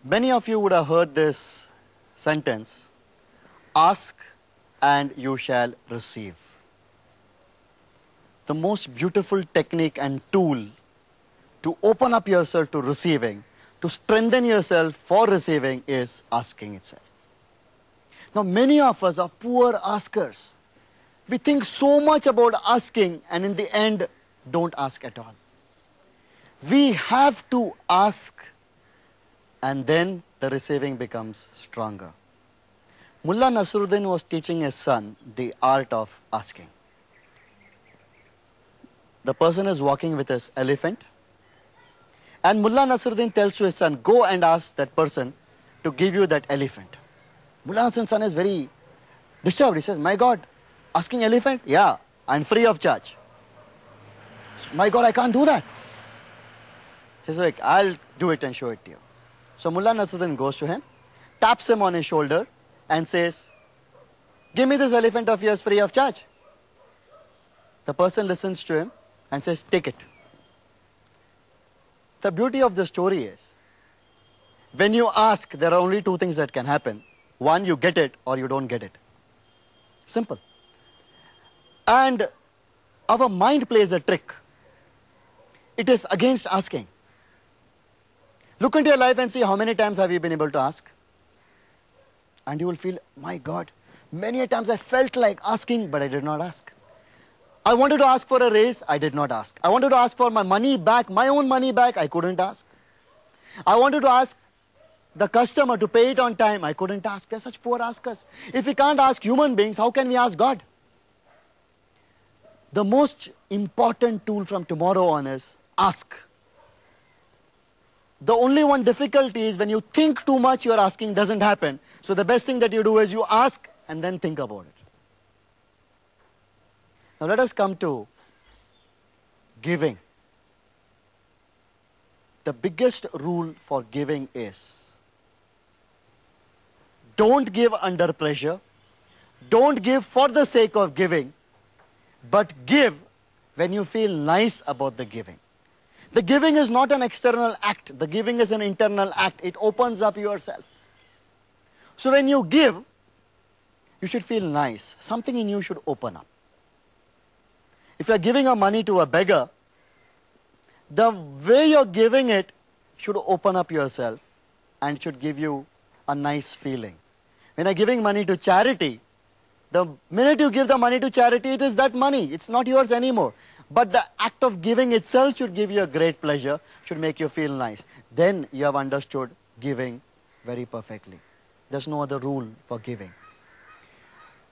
Many of you would have heard this sentence, ask and you shall receive. The most beautiful technique and tool to open up yourself to receiving, to strengthen yourself for receiving, is asking itself. Now, many of us are poor askers. We think so much about asking and in the end don't ask at all. We have to ask and then the receiving becomes stronger. Mullah Nasruddin was teaching his son the art of asking. The person is walking with his elephant and Mullah Nasruddin tells to his son, go and ask that person to give you that elephant. Mullah Nasruddin's son is very disturbed. He says, my God, asking elephant? Yeah, and free of charge. My God, I can't do that. He's like, I'll do it and show it to you. So Mullah Nasruddin goes to him, taps him on his shoulder and says, give me this elephant of yours free of charge. The person listens to him and says, take it. The beauty of the story is, when you ask, there are only two things that can happen. One, you get it or you don't get it. Simple. And our mind plays a trick. It is against asking. Look into your life and see how many times have you been able to ask. And you will feel, my God, many times I felt like asking, but I did not ask. I wanted to ask for a raise, I did not ask. I wanted to ask for my money back, my own money back, I couldn't ask. I wanted to ask the customer to pay it on time, I couldn't ask. We are such poor askers. If we can't ask human beings, how can we ask God? The most important tool from tomorrow on is ask. The only one difficulty is when you think too much, your asking doesn't happen. So the best thing that you do is you ask and then think about it. Now let us come to giving. The biggest rule for giving is, don't give under pressure, don't give for the sake of giving, but give when you feel nice about the giving. The giving is not an external act, the giving is an internal act. It opens up yourself. So when you give, you should feel nice. Something in you should open up. If you are giving your money to a beggar, the way you're giving it should open up yourself and should give you a nice feeling. When you're giving money to charity, the minute you give the money to charity, it is that money. It's not yours anymore. But the act of giving itself should give you a great pleasure, should make you feel nice. Then you have understood giving very perfectly. There's no other rule for giving.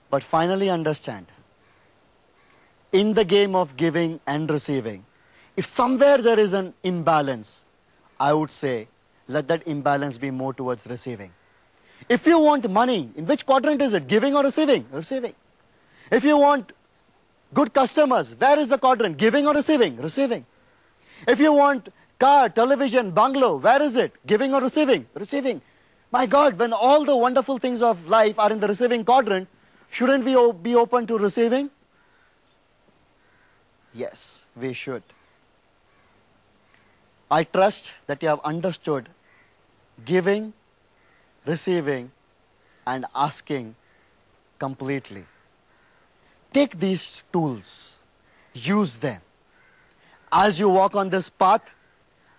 But finally understand, in the game of giving and receiving, if somewhere there is an imbalance, I would say, let that imbalance be more towards receiving. If you want money, in which quadrant is it? Giving or receiving? Receiving. If you want good customers, where is the quadrant? Giving or receiving? Receiving. If you want car, television, bungalow, where is it? Giving or receiving? Receiving. My God, when all the wonderful things of life are in the receiving quadrant, shouldn't we be open to receiving? Yes, we should. I trust that you have understood giving, receiving, and asking completely. Take these tools, use them. As you walk on this path,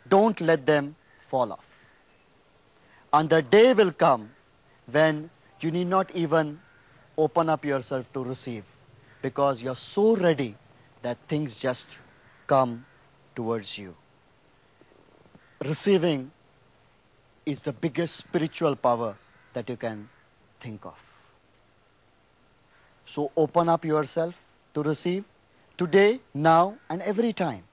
don't let them fall off. And the day will come when you need not even open up yourself to receive, because you're so ready that things just come towards you. Receiving is the biggest spiritual power that you can think of. So open up yourself to receive today, now, and every time.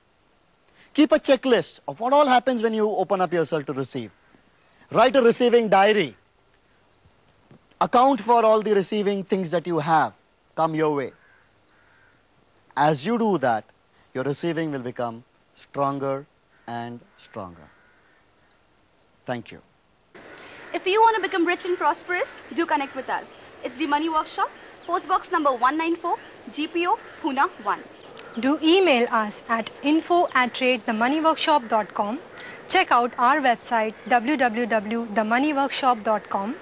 Keep a checklist of what all happens when you open up yourself to receive. Write a receiving diary. Account for all the receiving things that you have come your way. As you do that, your receiving will become stronger and stronger. Thank you. If you want to become rich and prosperous, do connect with us. It's the Money Workshop, Postbox number 194, GPO, Pune 1. Do email us at info@themoneyworkshop.com. check out our website www.themoneyworkshop.com.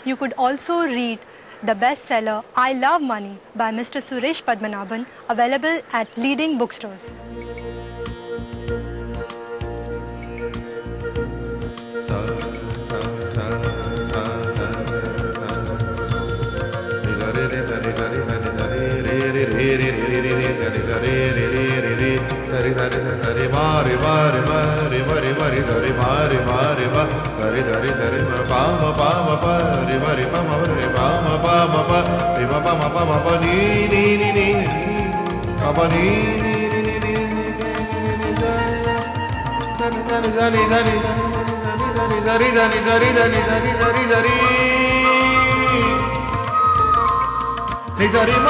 You could also read the bestseller I Love Money by Mr. Suresh Padmanabhan, available at leading bookstores. Zari